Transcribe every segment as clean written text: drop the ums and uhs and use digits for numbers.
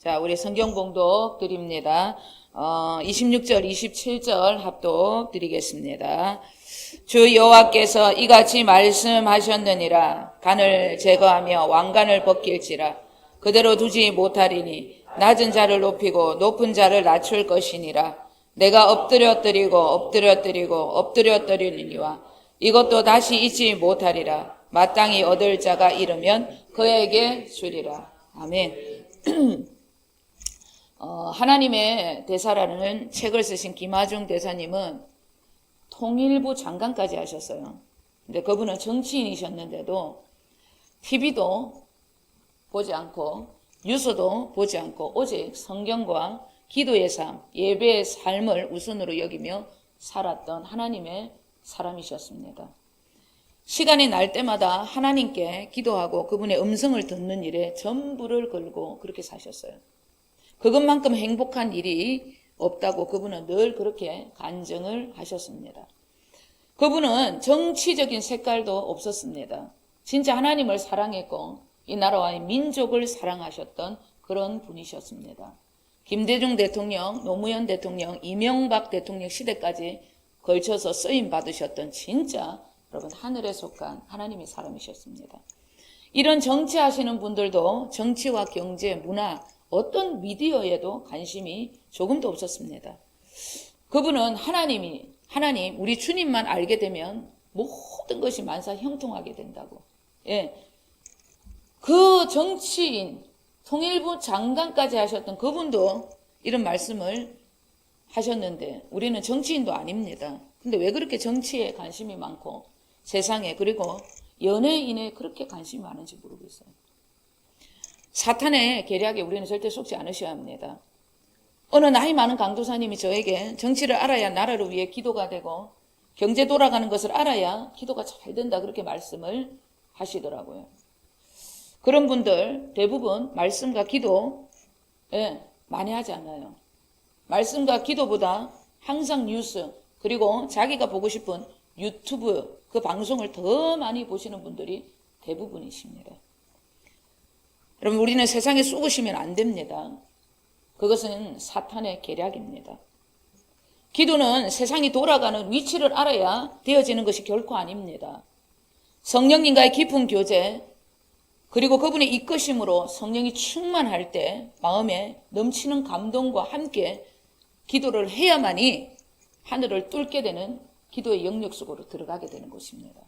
자, 우리 성경 봉독 드립니다. 26절, 27절 합독 드리겠습니다. 주 여호와께서 이같이 말씀하셨느니라. 간을 제거하며 왕관을 벗길지라. 그대로 두지 못하리니 낮은 자를 높이고 높은 자를 낮출 것이니라. 내가 엎드려뜨리니와 이것도 다시 잊지 못하리라. 마땅히 얻을 자가 이르면 그에게 주리라. 아멘. 하나님의 대사라는 책을 쓰신 김하중 대사님은 통일부 장관까지 하셨어요. 근데 그분은 정치인이셨는데도 TV도 보지 않고 뉴스도 보지 않고 오직 성경과 기도의 삶, 예배의 삶을 우선으로 여기며 살았던 하나님의 사람이셨습니다. 시간이 날 때마다 하나님께 기도하고 그분의 음성을 듣는 일에 전부를 걸고 그렇게 사셨어요. 그것만큼 행복한 일이 없다고 그분은 늘 그렇게 간증을 하셨습니다. 그분은 정치적인 색깔도 없었습니다. 진짜 하나님을 사랑했고 이 나라와 이 민족을 사랑하셨던 그런 분이셨습니다. 김대중 대통령, 노무현 대통령, 이명박 대통령 시대까지 걸쳐서 쓰임 받으셨던 진짜 여러분 하늘에 속한 하나님의 사람이셨습니다. 이런 정치하시는 분들도 정치와 경제, 문화, 어떤 미디어에도 관심이 조금도 없었습니다. 그분은 하나님, 우리 주님만 알게 되면 모든 것이 만사 형통하게 된다고. 그 정치인, 통일부 장관까지 하셨던 그분도 이런 말씀을 하셨는데 우리는 정치인도 아닙니다. 근데 왜 그렇게 정치에 관심이 많고 세상에 그리고 연예인에 그렇게 관심이 많은지 모르겠어요. 사탄의 계략에 우리는 절대 속지 않으셔야 합니다. 어느 나이 많은 강도사님이 저에게 정치를 알아야 나라를 위해 기도가 되고 경제 돌아가는 것을 알아야 기도가 잘 된다 그렇게 말씀을 하시더라고요. 그런 분들 대부분 말씀과 기도 많이 하지 않아요. 말씀과 기도보다 항상 뉴스 그리고 자기가 보고 싶은 유튜브 그 방송을 더 많이 보시는 분들이 대부분이십니다. 여러분 우리는 세상에 쏘으시면 안 됩니다. 그것은 사탄의 계략입니다. 기도는 세상이 돌아가는 위치를 알아야 되어지는 것이 결코 아닙니다. 성령님과의 깊은 교제 그리고 그분의 이끄심으로 성령이 충만할 때 마음에 넘치는 감동과 함께 기도를 해야만이 하늘을 뚫게 되는 기도의 영역 속으로 들어가게 되는 것입니다.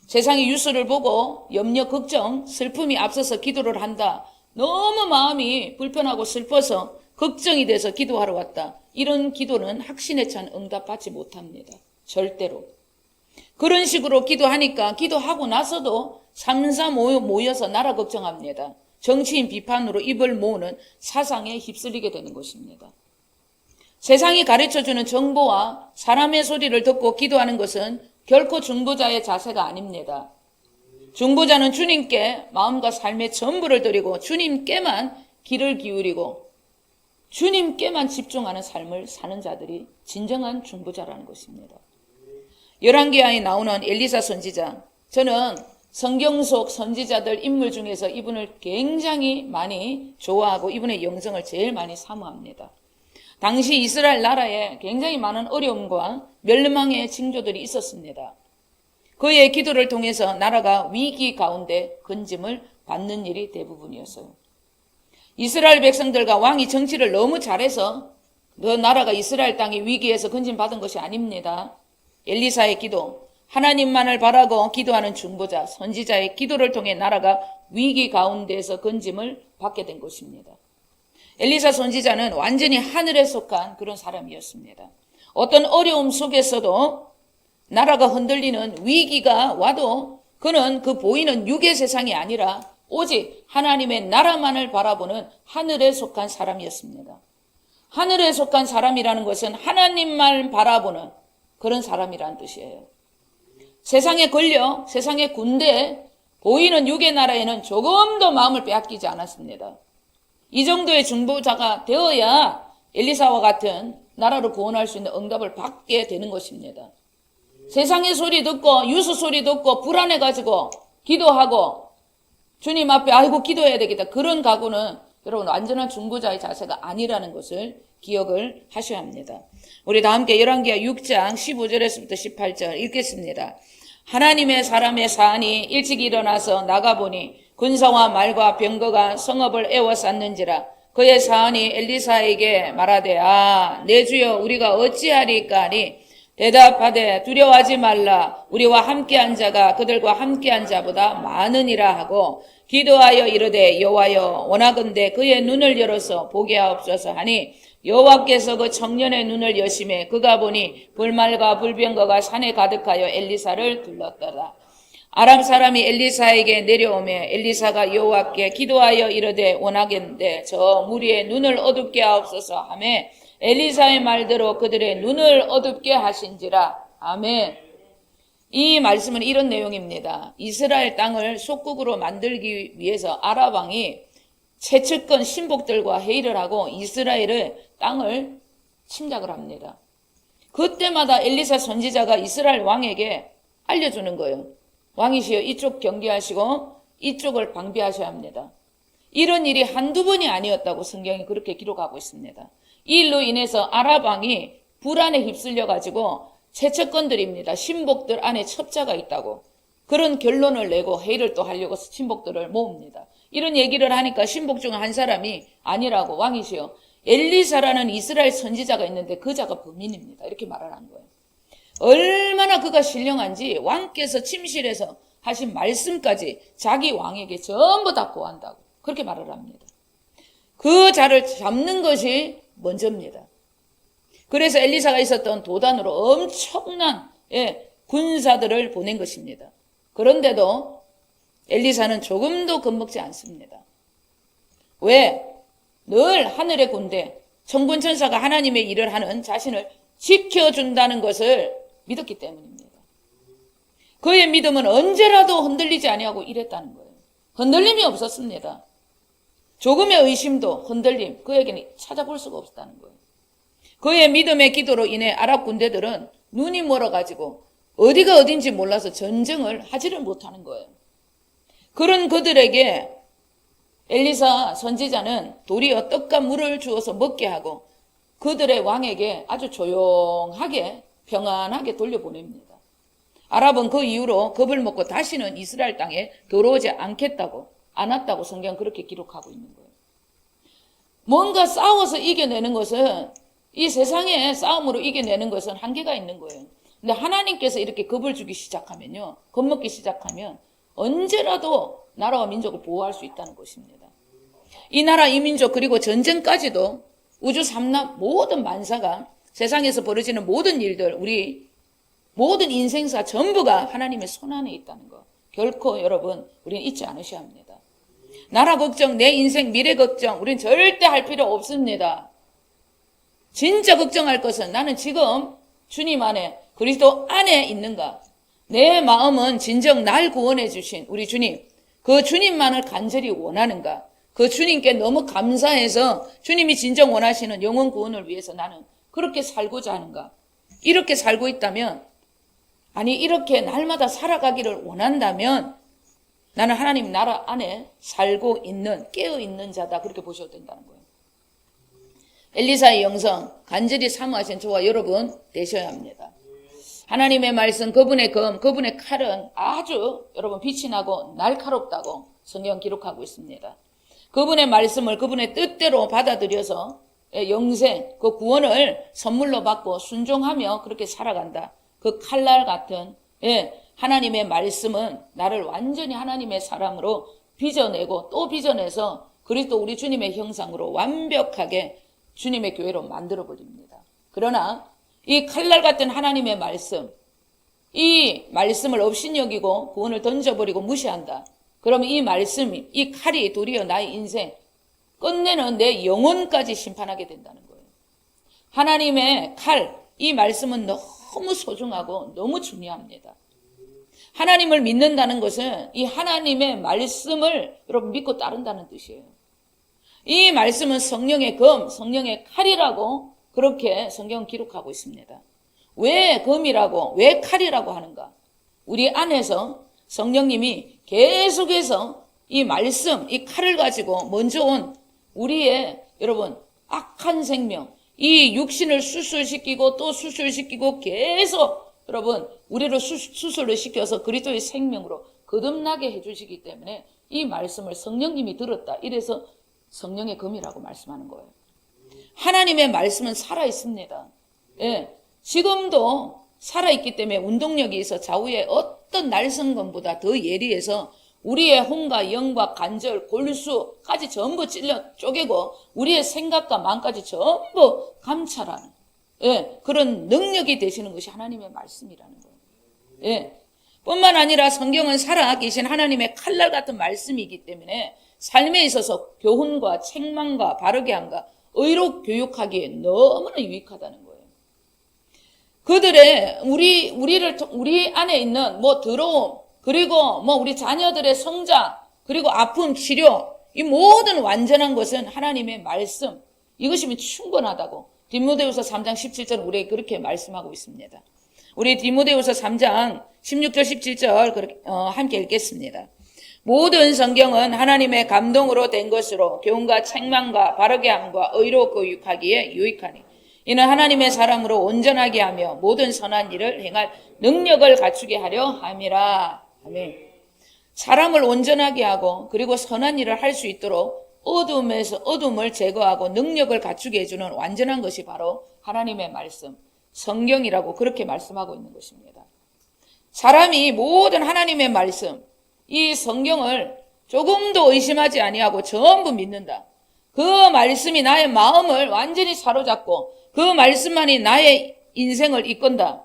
세상의 뉴스를 보고 염려, 걱정, 슬픔이 앞서서 기도를 한다. 너무 마음이 불편하고 슬퍼서 걱정이 돼서 기도하러 왔다. 이런 기도는 확신에 찬 응답받지 못합니다. 절대로. 그런 식으로 기도하니까 기도하고 나서도 3, 4 모여서 나라 걱정합니다. 정치인 비판으로 입을 모으는 사상에 휩쓸리게 되는 것입니다. 세상이 가르쳐주는 정보와 사람의 소리를 듣고 기도하는 것은 결코 중보자의 자세가 아닙니다. 중보자는 주님께 마음과 삶의 전부를 드리고 주님께만 귀를 기울이고 주님께만 집중하는 삶을 사는 자들이 진정한 중보자라는 것입니다. 열왕기하에 나오는 엘리사 선지자, 저는 성경 속 선지자들 인물 중에서 이분을 굉장히 많이 좋아하고 이분의 영성을 제일 많이 사모합니다. 당시 이스라엘 나라에 굉장히 많은 어려움과 멸망의 징조들이 있었습니다. 그의 기도를 통해서 나라가 위기 가운데 건짐을 받는 일이 대부분이었어요. 이스라엘 백성들과 왕이 정치를 너무 잘해서 그 나라가 이스라엘 땅이 위기에서 건짐받은 것이 아닙니다. 엘리사의 기도, 하나님만을 바라고 기도하는 중보자, 선지자의 기도를 통해 나라가 위기 가운데에서 건짐을 받게 된 것입니다. 엘리사 선지자는 완전히 하늘에 속한 그런 사람이었습니다. 어떤 어려움 속에서도 나라가 흔들리는 위기가 와도 그는 그 보이는 육의 세상이 아니라 오직 하나님의 나라만을 바라보는 하늘에 속한 사람이었습니다. 하늘에 속한 사람이라는 것은 하나님만 바라보는 그런 사람이라는 뜻이에요. 세상의 권력, 세상의 군대, 보이는 육의 나라에는 조금도 마음을 빼앗기지 않았습니다. 이 정도의 중보자가 되어야 엘리사와 같은 나라를 구원할 수 있는 응답을 받게 되는 것입니다. 세상의 소리 듣고 유수 소리 듣고 불안해가지고 기도하고 주님 앞에 아이고 기도해야 되겠다. 그런 각오는 여러분 완전한 중보자의 자세가 아니라는 것을 기억을 하셔야 합니다. 우리 다 함께 열왕기하 6장 15절에서부터 18절 읽겠습니다. 하나님의 사람의 사안이 일찍 일어나서 나가보니 군사와 말과 병거가 성읍을 에워쌌는지라. 그의 사안이 엘리사에게 말하되 내 주여 우리가 어찌하리까 하니 대답하되 두려워하지 말라. 우리와 함께한 자가 그들과 함께한 자보다 많으니라 하고 기도하여 이르되 여호와여 원하건대 그의 눈을 열어서 보게 하옵소서 하니 여호와께서 그 청년의 눈을 여심해 그가 보니 불말과 불병거가 산에 가득하여 엘리사를 둘렀더라. 아람 사람이 엘리사에게 내려오매 엘리사가 여호와께 기도하여 이르되 원하건대 저 무리의 눈을 어둡게 하옵소서 하매 엘리사의 말대로 그들의 눈을 어둡게 하신지라. 아멘. 이 말씀은 이런 내용입니다. 이스라엘 땅을 속국으로 만들기 위해서 아람 왕이 채측권 신복들과 회의를 하고 이스라엘의 땅을 침략을 합니다. 그때마다 엘리사 선지자가 이스라엘 왕에게 알려주는 거예요. 왕이시여 이쪽 경계하시고 이쪽을 방비하셔야 합니다. 이런 일이 한두 번이 아니었다고 성경이 그렇게 기록하고 있습니다. 이 일로 인해서 아람 왕이 불안에 휩쓸려 가지고 채측권들입니다. 신복들 안에 첩자가 있다고 그런 결론을 내고 회의를 또 하려고 신복들을 모읍니다. 이런 얘기를 하니까 신복 중 한 사람이 아니라고 왕이시여 엘리사라는 이스라엘 선지자가 있는데 그 자가 범인입니다. 이렇게 말을 한 거예요. 얼마나 그가 신령한지 왕께서 침실에서 하신 말씀까지 자기 왕에게 전부 다 고한다고 그렇게 말을 합니다. 그 자를 잡는 것이 먼저입니다. 그래서 엘리사가 있었던 도단으로 엄청난 군사들을 보낸 것입니다. 그런데도 엘리사는 조금도 겁먹지 않습니다. 왜? 늘 하늘의 군대, 천군천사가 하나님의 일을 하는 자신을 지켜준다는 것을 믿었기 때문입니다. 그의 믿음은 언제라도 흔들리지 아니하고 이랬다는 거예요. 흔들림이 없었습니다. 조금의 의심도 흔들림, 그에게는 찾아볼 수가 없었다는 거예요. 그의 믿음의 기도로 인해 아랍 군대들은 눈이 멀어가지고 어디가 어딘지 몰라서 전쟁을 하지를 못하는 거예요. 그런 그들에게 엘리사 선지자는 도리어 떡과 물을 주어서 먹게 하고 그들의 왕에게 아주 조용하게 평안하게 돌려보냅니다. 아랍은 그 이후로 겁을 먹고 다시는 이스라엘 땅에 들어오지 않았다고 성경 그렇게 기록하고 있는 거예요. 뭔가 싸워서 이겨내는 것은 이 세상의 싸움으로 이겨내는 것은 한계가 있는 거예요. 근데 하나님께서 이렇게 겁을 주기 시작하면요, 겁먹기 시작하면 언제라도 나라와 민족을 보호할 수 있다는 것입니다. 이 나라 이 민족 그리고 전쟁까지도 우주 삼락 모든 만사가 세상에서 벌어지는 모든 일들 우리 모든 인생사 전부가 하나님의 손안에 있다는 것 결코 여러분 우리는 잊지 않으셔야 합니다. 나라 걱정 내 인생 미래 걱정 우리는 절대 할 필요 없습니다. 진짜 걱정할 것은 나는 지금 주님 안에 그리스도 안에 있는가, 내 마음은 진정 날 구원해 주신 우리 주님, 그 주님만을 간절히 원하는가, 그 주님께 너무 감사해서 주님이 진정 원하시는 영혼 구원을 위해서 나는 그렇게 살고자 하는가. 이렇게 살고 있다면, 아니 이렇게 날마다 살아가기를 원한다면 나는 하나님 나라 안에 살고 있는, 깨어있는 자다, 그렇게 보셔도 된다는 거예요. 엘리사의 영성 간절히 사모하신 저와 여러분 되셔야 합니다. 하나님의 말씀, 그분의 검, 그분의 칼은 아주 여러분 빛이 나고 날카롭다고 성경 기록하고 있습니다. 그분의 말씀을 그분의 뜻대로 받아들여서 영생, 그 구원을 선물로 받고 순종하며 그렇게 살아간다. 그 칼날 같은 하나님의 말씀은 나를 완전히 하나님의 사람으로 빚어내고 또 빚어내서 그리스도 우리 주님의 형상으로 완벽하게 주님의 교회로 만들어버립니다. 그러나 이 칼날 같은 하나님의 말씀, 이 말씀을 업신여기고 구원을 던져버리고 무시한다. 그러면 이 말씀이, 이 칼이 도리어 나의 인생, 끝내는 내 영혼까지 심판하게 된다는 거예요. 하나님의 칼, 이 말씀은 너무 소중하고 너무 중요합니다. 하나님을 믿는다는 것은 이 하나님의 말씀을 여러분 믿고 따른다는 뜻이에요. 이 말씀은 성령의 검, 성령의 칼이라고 그렇게 성경은 기록하고 있습니다. 왜 검이라고, 왜 칼이라고 하는가? 우리 안에서 성령님이 계속해서 이 말씀, 이 칼을 가지고 먼저 온 우리의 여러분 악한 생명, 이 육신을 수술시키고 또 수술시키고 계속 여러분 우리를 수술을 시켜서 그리스도의 생명으로 거듭나게 해주시기 때문에 이 말씀을 성령님이 들었다. 이래서 성령의 검이라고 말씀하는 거예요. 하나님의 말씀은 살아있습니다. 예, 지금도 살아있기 때문에 운동력이 있어 좌우의 어떤 날성검보다 더 예리해서 우리의 혼과 영과 관절, 골수까지 전부 찔러 쪼개고 우리의 생각과 마음까지 전부 감찰하는 그런 능력이 되시는 것이 하나님의 말씀이라는 거예요. 뿐만 아니라 성경은 살아계신 하나님의 칼날 같은 말씀이기 때문에 삶에 있어서 교훈과 책망과 바르게 함과 의로 교육하기에 너무나 유익하다는 거예요. 그들의 우리 안에 있는 더러움, 그리고 우리 자녀들의 성장, 그리고 아픔 치료, 이 모든 완전한 것은 하나님의 말씀, 이것이면 충분하다고 디모데후서 3장 17절 우리에게 그렇게 말씀하고 있습니다. 우리 디모데후서 3장 16절 17절 함께 읽겠습니다. 모든 성경은 하나님의 감동으로 된 것으로 교훈과 책망과 바르게 함과 의로 교육하기에 유익하니 이는 하나님의 사람으로 온전하게 하며 모든 선한 일을 행할 능력을 갖추게 하려 함이라. 아멘. 사람을 온전하게 하고 그리고 선한 일을 할 수 있도록 어둠에서 어둠을 제거하고 능력을 갖추게 해주는 완전한 것이 바로 하나님의 말씀, 성경이라고 그렇게 말씀하고 있는 것입니다. 사람이 모든 하나님의 말씀, 이 성경을 조금도 의심하지 아니하고 전부 믿는다. 그 말씀이 나의 마음을 완전히 사로잡고 그 말씀만이 나의 인생을 이끈다.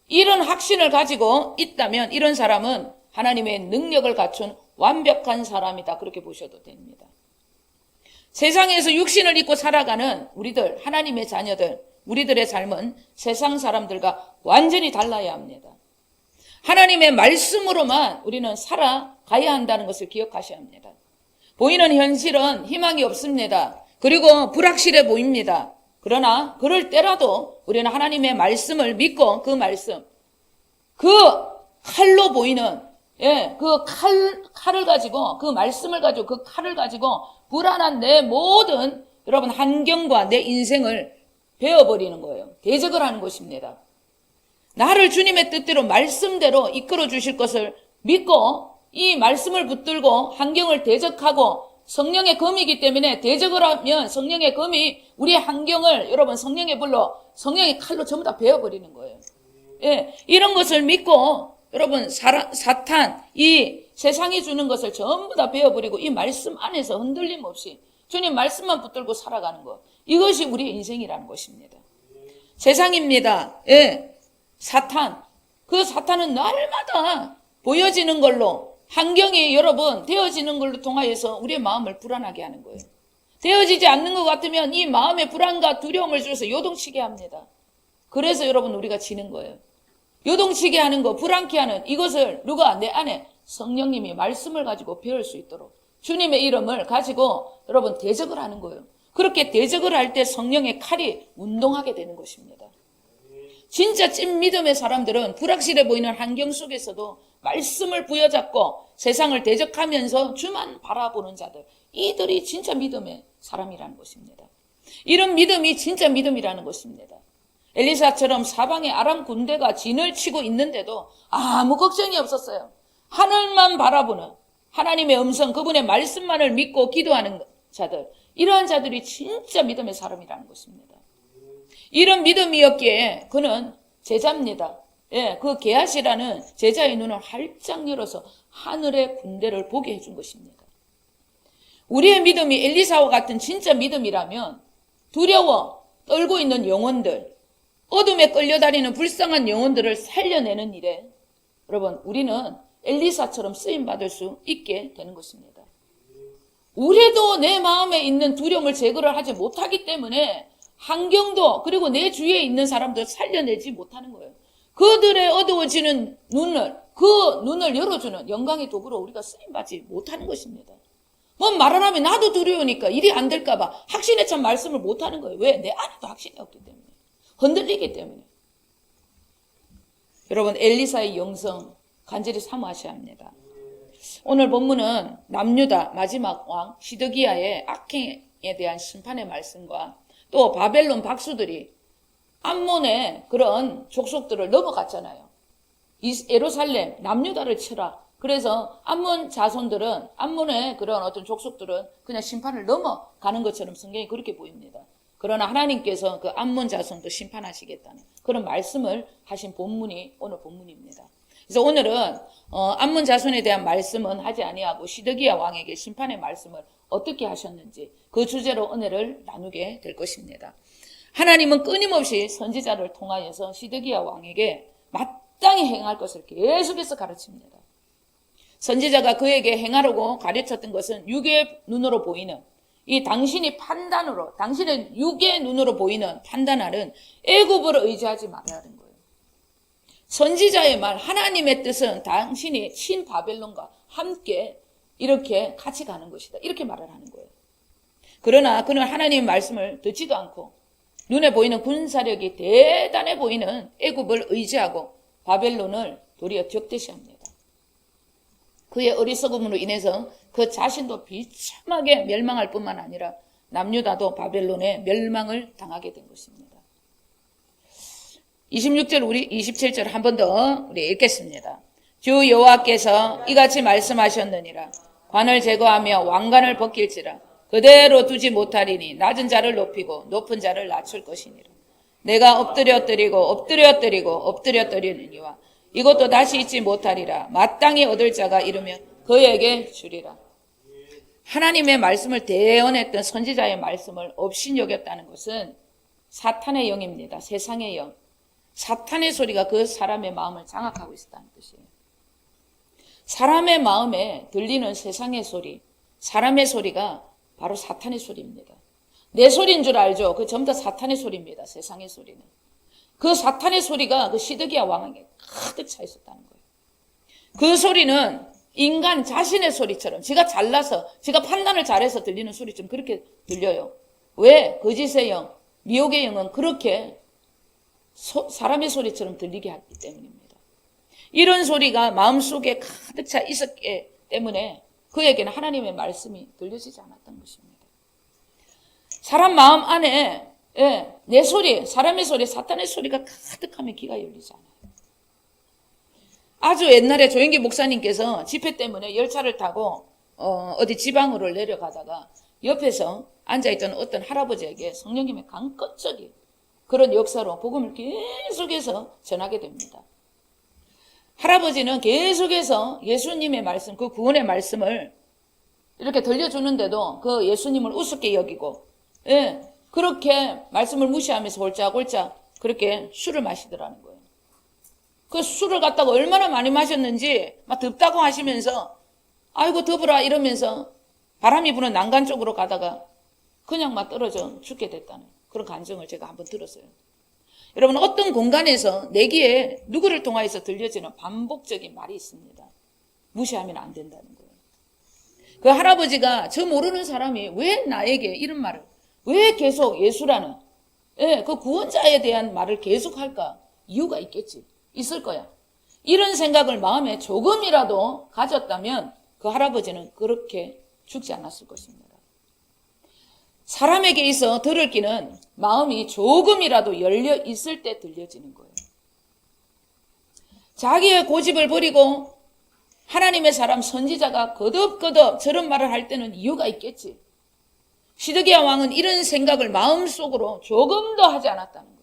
이런 확신을 가지고 있다면 이런 사람은 하나님의 능력을 갖춘 완벽한 사람이다. 그렇게 보셔도 됩니다. 세상에서 육신을 입고 살아가는 우리들, 하나님의 자녀들, 우리들의 삶은 세상 사람들과 완전히 달라야 합니다. 하나님의 말씀으로만 우리는 살아가야 한다는 것을 기억하셔야 합니다. 보이는 현실은 희망이 없습니다. 그리고 불확실해 보입니다. 그러나 그럴 때라도 우리는 하나님의 말씀을 믿고 그 말씀, 그 칼로 보이는 그 칼을 가지고 그 말씀을 가지고 그 칼을 가지고 불안한 내 모든 여러분 환경과 내 인생을 베어버리는 거예요. 대적을 하는 것입니다. 나를 주님의 뜻대로 말씀대로 이끌어 주실 것을 믿고 이 말씀을 붙들고 환경을 대적하고 성령의 검이기 때문에 대적을 하면 성령의 검이 우리의 환경을 여러분 성령의 불로 성령의 칼로 전부 다 베어버리는 거예요. 이런 것을 믿고 여러분 사탄 이 세상이 주는 것을 전부 다 베어버리고 이 말씀 안에서 흔들림 없이 주님 말씀만 붙들고 살아가는 것, 이것이 우리의 인생이라는 것입니다. 세상입니다. 사탄, 그 사탄은 날마다 보여지는 걸로 환경이 여러분 되어지는 걸로 통하여서 우리의 마음을 불안하게 하는 거예요. 되어지지 않는 것 같으면 이 마음의 불안과 두려움을 주어서 요동치게 합니다. 그래서 여러분 우리가 지는 거예요. 요동치게 하는 거, 불안케 하는 이것을 누가 내 안에 성령님이 말씀을 가지고 배울 수 있도록 주님의 이름을 가지고 여러분 대적을 하는 거예요. 그렇게 대적을 할 때 성령의 칼이 운동하게 되는 것입니다. 진짜 찐 믿음의 사람들은 불확실해 보이는 환경 속에서도 말씀을 부여잡고 세상을 대적하면서 주만 바라보는 자들, 이들이 진짜 믿음의 사람이라는 것입니다. 이런 믿음이 진짜 믿음이라는 것입니다. 엘리사처럼 사방에 아람 군대가 진을 치고 있는데도 아무 걱정이 없었어요. 하늘만 바라보는 하나님의 음성, 그분의 말씀만을 믿고 기도하는 자들, 이러한 자들이 진짜 믿음의 사람이라는 것입니다. 이런 믿음이었기에 그는 제자입니다. 그 게하시라는 제자의 눈을 활짝 열어서 하늘의 군대를 보게 해준 것입니다. 우리의 믿음이 엘리사와 같은 진짜 믿음이라면 두려워 떨고 있는 영혼들, 어둠에 끌려다니는 불쌍한 영혼들을 살려내는 일에 여러분 우리는 엘리사처럼 쓰임받을 수 있게 되는 것입니다. 우리도 내 마음에 있는 두려움을 제거를 하지 못하기 때문에 환경도 그리고 내 주위에 있는 사람들 살려내지 못하는 거예요. 그들의 어두워지는 그 눈을 열어주는 영광의 도구로 우리가 쓰임받지 못하는 것입니다. 뭐 말을 하면 나도 두려우니까 일이 안 될까 봐 확신에 찬 말씀을 못하는 거예요. 왜? 내 안에도 확신이 없기 때문에. 흔들리기 때문에. 여러분 엘리사의 영성 간절히 사모하셔야 합니다. 오늘 본문은 남유다 마지막 왕 시드기야의 악행에 대한 심판의 말씀과 또 바벨론 박수들이 암몬의 그런 족속들을 넘어갔잖아요. 예루살렘 남유다를 치라. 그래서 암몬 자손들은, 암몬의 그런 어떤 족속들은 그냥 심판을 넘어가는 것처럼 성경이 그렇게 보입니다. 그러나 하나님께서 그 암몬 자손도 심판하시겠다는 그런 말씀을 하신 본문이 오늘 본문입니다. 그래서 오늘은 암몬 자손에 대한 말씀은 하지 아니하고 시드기야 왕에게 심판의 말씀을 어떻게 하셨는지 그 주제로 은혜를 나누게 될 것입니다. 하나님은 끊임없이 선지자를 통하여서 시드기야 왕에게 마땅히 행할 것을 계속해서 가르칩니다. 선지자가 그에게 행하라고 가르쳤던 것은 육의 눈으로 보이는, 이 당신이 판단으로, 당신의 육의 눈으로 보이는 판단하는 애굽을 의지하지 말아야 하는 거예요. 선지자의 말, 하나님의 뜻은 당신이 신바벨론과 함께 이렇게 같이 가는 것이다. 이렇게 말을 하는 거예요. 그러나 그는 하나님의 말씀을 듣지도 않고 눈에 보이는 군사력이 대단해 보이는 애굽을 의지하고 바벨론을 도리어 적대시합니다. 그의 어리석음으로 인해서 그 자신도 비참하게 멸망할 뿐만 아니라 남유다도 바벨론의 멸망을 당하게 된 것입니다. 26절 우리 27절 한 번 더 우리 읽겠습니다. 주 여호와께서 이같이 말씀하셨느니라. 관을 제거하며 왕관을 벗길지라. 그대로 두지 못하리니 낮은 자를 높이고 높은 자를 낮출 것이니라. 내가 엎드려뜨리니와 이것도 다시 잊지 못하리라. 마땅히 얻을 자가 이르면 그에게 주리라. 하나님의 말씀을 대언했던 선지자의 말씀을 업신여겼다는 것은 사탄의 영입니다. 세상의 영. 사탄의 소리가 그 사람의 마음을 장악하고 있었다는 뜻이에요. 사람의 마음에 들리는 세상의 소리, 사람의 소리가 바로 사탄의 소리입니다. 내 소리인 줄 알죠? 그 전부 다 사탄의 소리입니다. 세상의 소리는. 그 사탄의 소리가 그 시드기야 왕에게 가득 차 있었다는 거예요. 그 소리는 인간 자신의 소리처럼, 지가 잘나서, 지가 판단을 잘해서 들리는 소리처럼 그렇게 들려요. 왜? 거짓의 영, 미혹의 영은 그렇게 사람의 소리처럼 들리게 하기 때문입니다. 이런 소리가 마음속에 가득 차 있었기 때문에 그에게는 하나님의 말씀이 들려지지 않았던 것입니다. 사람 마음 안에 내 소리, 사람의 소리, 사탄의 소리가 가득하면 귀가 열리지 않아요. 아주 옛날에 조영기 목사님께서 집회 때문에 열차를 타고 어디 지방으로 내려가다가 옆에서 앉아있던 어떤 할아버지에게 성령님의 강건적인 그런 역사로 복음을 계속해서 전하게 됩니다. 할아버지는 계속해서 예수님의 말씀, 그 구원의 말씀을 이렇게 들려주는데도 그 예수님을 우습게 여기고, 그렇게 말씀을 무시하면서 홀짝홀짝 그렇게 술을 마시더라는 거예요. 그 술을 갖다가 얼마나 많이 마셨는지 막 덥다고 하시면서 아이고 더불어 이러면서 바람이 부는 난간 쪽으로 가다가 그냥 막 떨어져 죽게 됐다는 그런 간증을 제가 한번 들었어요. 여러분, 어떤 공간에서 내 귀에 누구를 통하여서 들려지는 반복적인 말이 있습니다. 무시하면 안 된다는 거예요. 그 할아버지가 저 모르는 사람이 왜 나에게 이런 말을, 왜 계속 예수라는 그 구원자에 대한 말을 계속 할까? 이유가 있겠지. 있을 거야. 이런 생각을 마음에 조금이라도 가졌다면 그 할아버지는 그렇게 죽지 않았을 것입니다. 사람에게 있어 들을 귀는 마음이 조금이라도 열려 있을 때 들려지는 거예요. 자기의 고집을 버리고 하나님의 사람 선지자가 거듭거듭 저런 말을 할 때는 이유가 있겠지. 시드기야 왕은 이런 생각을 마음속으로 조금도 하지 않았다는 거예요.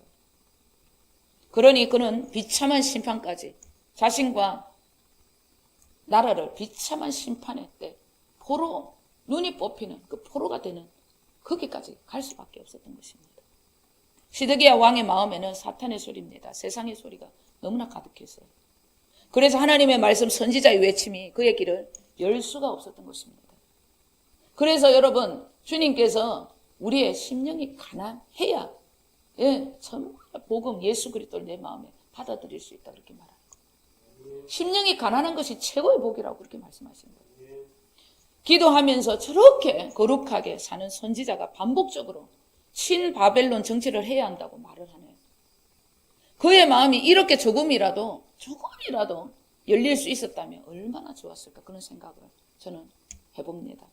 그러니 그는 비참한 심판까지 자신과 나라를 비참한 심판의 때 포로, 눈이 뽑히는 그 포로가 되는 거기까지 갈 수밖에 없었던 것입니다. 시드기야 왕의 마음에는 사탄의 소리입니다. 세상의 소리가 너무나 가득했어요. 그래서 하나님의 말씀 선지자의 외침이 그의 길을 열 수가 없었던 것입니다. 그래서 여러분, 주님께서 우리의 심령이 가난해야 정말 복음 예수 그리스도를 내 마음에 받아들일 수 있다 그렇게 말하는 거예요. 심령이 가난한 것이 최고의 복이라고 그렇게 말씀하신 거예요. 기도하면서 저렇게 거룩하게 사는 선지자가 반복적으로 신바벨론 정치를 해야 한다고 말을 하네요. 그의 마음이 이렇게 조금이라도 열릴 수 있었다면 얼마나 좋았을까, 그런 생각을 저는 해봅니다.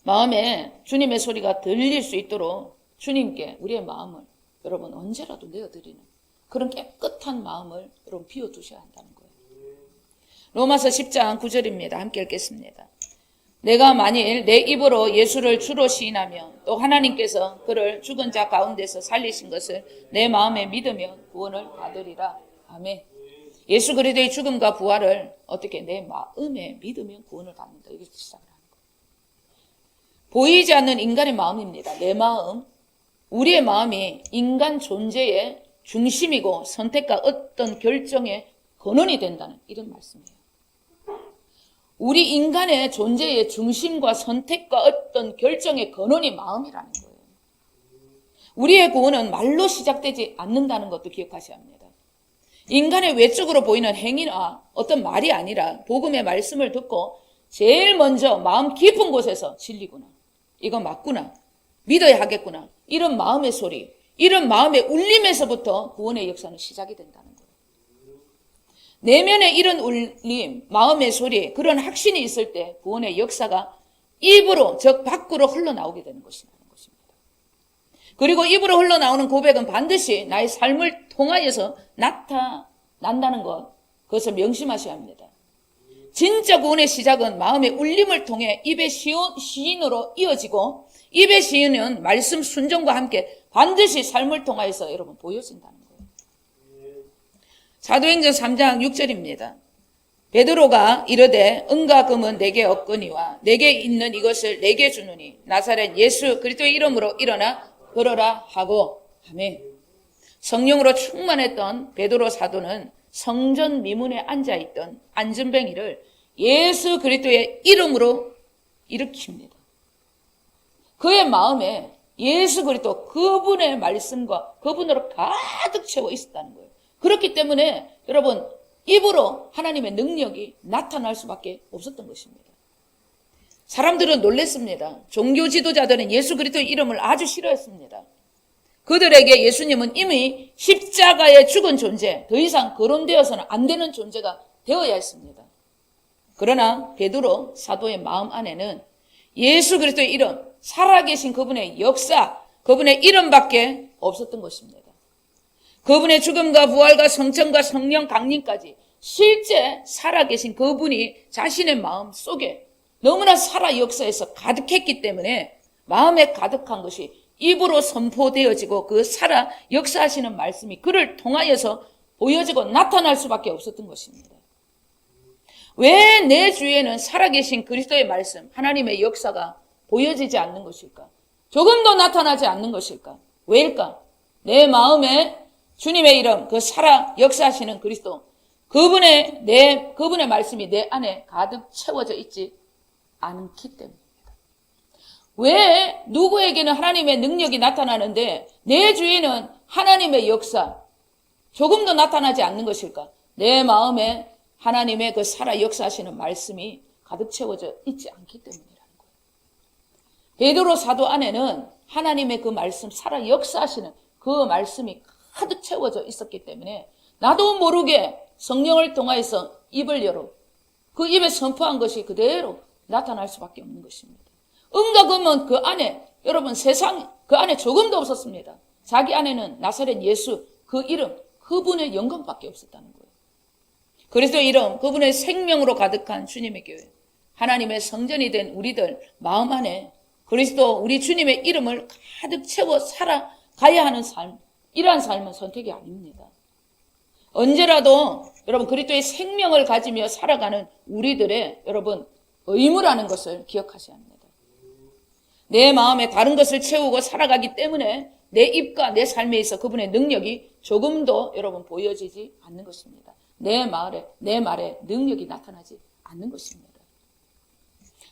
마음에 주님의 소리가 들릴 수 있도록 주님께 우리의 마음을 여러분 언제라도 내어드리는 그런 깨끗한 마음을 여러분 비워두셔야 한다는 거예요. 로마서 10장 9절입니다. 함께 읽겠습니다. 내가 만일 내 입으로 예수를 주로 시인하며 또 하나님께서 그를 죽은 자 가운데서 살리신 것을 내 마음에 믿으면 구원을 받으리라. 아멘. 예수 그리스도의 죽음과 부활을 어떻게 내 마음에 믿으면 구원을 받는다. 이게 시작을 하는 거예요. 보이지 않는 인간의 마음입니다. 내 마음. 우리의 마음이 인간 존재의 중심이고 선택과 어떤 결정의 근원이 된다는 이런 말씀이에요. 우리 인간의 존재의 중심과 선택과 어떤 결정의 근원이 마음이라는 거예요. 우리의 구원은 말로 시작되지 않는다는 것도 기억하셔야 합니다. 인간의 외적으로 보이는 행위나 어떤 말이 아니라 복음의 말씀을 듣고 제일 먼저 마음 깊은 곳에서 진리구나, 이거 맞구나, 믿어야 하겠구나, 이런 마음의 소리, 이런 마음의 울림에서부터 구원의 역사는 시작이 된다는 거예요. 내면에 이런 울림, 마음의 소리, 그런 확신이 있을 때 구원의 역사가 입으로, 즉 밖으로 흘러나오게 되는 것이라는 것입니다. 그리고 입으로 흘러나오는 고백은 반드시 나의 삶을 통하여서 나타난다는 것, 그것을 명심하셔야 합니다. 진짜 구원의 시작은 마음의 울림을 통해 입의 시인으로 이어지고, 입의 시인은 말씀 순종과 함께 반드시 삶을 통하여서 여러분 보여진다는 거예요. 사도행전 3장 6절입니다. 베드로가 이르되 은과 금은 내게 없거니와 내게 있는 이것을 내게 주노니 나사렛 예수 그리스도의 이름으로 일어나 걸어라 하고. 아멘. 성령으로 충만했던 베드로 사도는 성전 미문에 앉아있던 안전뱅이를 예수 그리스도의 이름으로 일으킵니다. 그의 마음에 예수 그리스도 그분의 말씀과 그분으로 가득 채워 있었다는 거예요. 그렇기 때문에 여러분 입으로 하나님의 능력이 나타날 수밖에 없었던 것입니다. 사람들은 놀랬습니다. 종교 지도자들은 예수 그리스도의 이름을 아주 싫어했습니다. 그들에게 예수님은 이미 십자가에 죽은 존재, 더 이상 거론되어서는 안 되는 존재가 되어야 했습니다. 그러나 베드로 사도의 마음 안에는 예수 그리스도의 이름, 살아계신 그분의 역사, 그분의 이름밖에 없었던 것입니다. 그분의 죽음과 부활과 성천과 성령 강림까지 실제 살아계신 그분이 자신의 마음 속에 너무나 살아 역사에서 가득했기 때문에 마음에 가득한 것이 입으로 선포되어지고 그 살아 역사하시는 말씀이 그를 통하여서 보여지고 나타날 수밖에 없었던 것입니다. 왜 내 주위에는 살아계신 그리스도의 말씀, 하나님의 역사가 보여지지 않는 것일까? 조금도 나타나지 않는 것일까? 왜일까? 내 마음에 주님의 이름, 그 살아 역사하시는 그리스도, 그분의 말씀이 내 안에 가득 채워져 있지 않기 때문입니다. 왜 누구에게는 하나님의 능력이 나타나는데 내 주위에는 하나님의 역사 조금도 나타나지 않는 것일까? 내 마음에 하나님의 그 살아 역사하시는 말씀이 가득 채워져 있지 않기 때문이라는 거예요. 베드로 사도 안에는 하나님의 그 말씀, 살아 역사하시는 그 말씀이 가득 채워져 있었기 때문에 나도 모르게 성령을 통하여서 입을 열어 그 입에 선포한 것이 그대로 나타날 수밖에 없는 것입니다. 은과 금은 그 안에, 여러분 세상 그 안에 조금도 없었습니다. 자기 안에는 나사렛 예수 그 이름, 그분의 영광밖에 없었다는 거예요. 그리스도의 이름, 그분의 생명으로 가득한 주님의 교회, 하나님의 성전이 된 우리들 마음 안에 그리스도 우리 주님의 이름을 가득 채워 살아가야 하는 삶, 이러한 삶은 선택이 아닙니다. 언제라도 여러분 그리스도의 생명을 가지며 살아가는 우리들의 여러분 의무라는 것을 기억하셔야 합니다. 내 마음에 다른 것을 채우고 살아가기 때문에 내 입과 내 삶에 있어 그분의 능력이 조금도 여러분 보여지지 않는 것입니다. 내 말에 능력이 나타나지 않는 것입니다.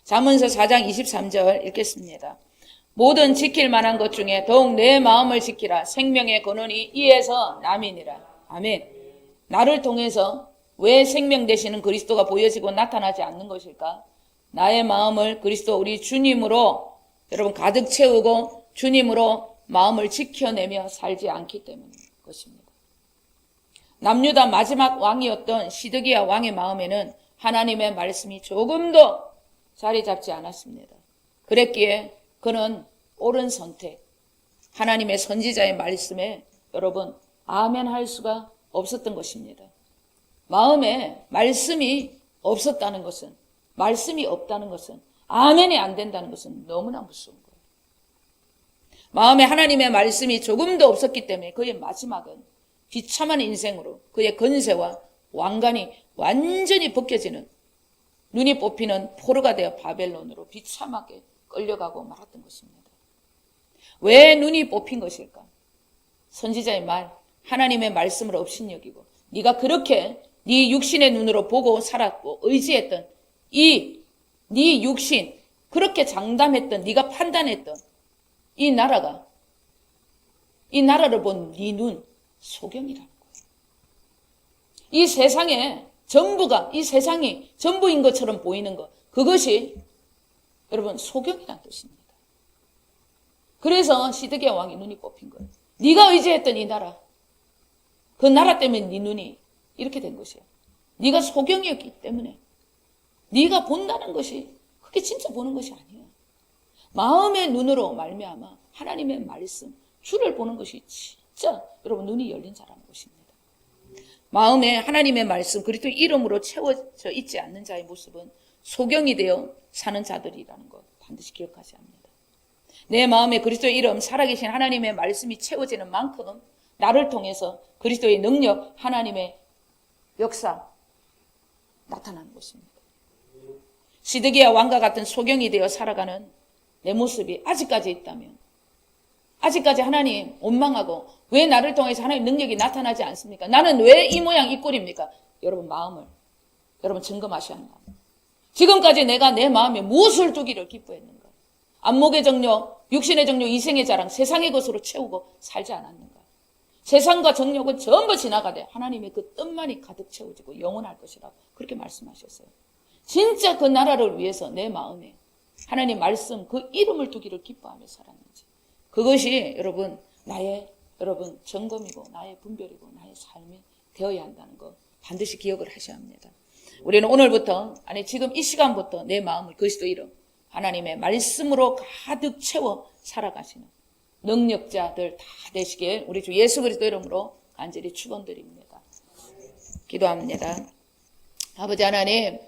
잠언서 4장 23절 읽겠습니다. 모든 지킬 만한 것 중에 더욱 내 마음을 지키라. 생명의 근원이 이에서 남이니라. 아멘. 나를 통해서 왜 생명 되시는 그리스도가 보여지고 나타나지 않는 것일까? 나의 마음을 그리스도 우리 주님으로 여러분 가득 채우고 주님으로 마음을 지켜내며 살지 않기 때문인 것입니다. 남유다 마지막 왕이었던 시드기야 왕의 마음에는 하나님의 말씀이 조금도 자리 잡지 않았습니다. 그랬기에 그는 옳은 선택, 하나님의 선지자의 말씀에 여러분 아멘 할 수가 없었던 것입니다. 마음에 말씀이 없었다는 것은, 말씀이 없다는 것은, 아멘이 안 된다는 것은 너무나 무서운 거예요. 마음에 하나님의 말씀이 조금도 없었기 때문에 그의 마지막은 비참한 인생으로 그의 건세와 왕관이 완전히 벗겨지는, 눈이 뽑히는 포로가 되어 바벨론으로 비참하게 끌려가고 말았던 것입니다. 왜 눈이 뽑힌 것일까? 선지자의 말, 하나님의 말씀을 업신여기고 네가 그렇게 네 육신의 눈으로 보고 살았고 의지했던 이 네 육신, 그렇게 장담했던, 네가 판단했던 이 나라가, 이 나라를 본 네 눈, 소경이라는 거예요. 이 세상에 전부가, 이 세상이 전부인 것처럼 보이는 것, 그것이 여러분 소경이라는 뜻입니다. 그래서 시드기야 왕이 눈이 뽑힌 거예요. 네가 의지했던 이 나라, 그 나라 때문에 네 눈이 이렇게 된 것이에요. 네가 소경이었기 때문에 네가 본다는 것이 그게 진짜 보는 것이 아니에요. 마음의 눈으로 말미암아 하나님의 말씀, 주를 보는 것이 진짜 여러분 눈이 열린 자라는 것입니다. 마음에 하나님의 말씀, 그리스도의 이름으로 채워져 있지 않는 자의 모습은 소경이 되어 사는 자들이라는 것 반드시 기억하셔야 합니다. 내 마음에 그리스도의 이름, 살아계신 하나님의 말씀이 채워지는 만큼 나를 통해서 그리스도의 능력, 하나님의 역사 나타나는 것입니다. 시드기야 왕과 같은 소경이 되어 살아가는 내 모습이 아직까지 있다면, 아직까지 하나님 원망하고 왜 나를 통해서 하나님 능력이 나타나지 않습니까? 나는 왜 이 모양 이 꼴입니까? 여러분 마음을 여러분 점검하셔야 합니다. 지금까지 내가 내 마음에 무엇을 두기를 기뻐했는가? 안목의 정욕, 육신의 정욕, 이생의 자랑, 세상의 것으로 채우고 살지 않았는가? 세상과 정욕은 전부 지나가되 하나님의 그 뜻만이 가득 채워지고 영원할 것이라고 그렇게 말씀하셨어요. 진짜 그 나라를 위해서 내 마음에 하나님 말씀, 그 이름을 두기를 기뻐하며 살았는지, 그것이 여러분 나의 여러분 점검이고 나의 분별이고 나의 삶이 되어야 한다는 거 반드시 기억을 하셔야 합니다. 우리는 오늘부터, 아니 지금 이 시간부터 내 마음을 그리스도 이름, 하나님의 말씀으로 가득 채워 살아가시는 능력자들 다 되시길 우리 주 예수 그리스도 이름으로 간절히 축원드립니다. 기도합니다. 아버지 하나님,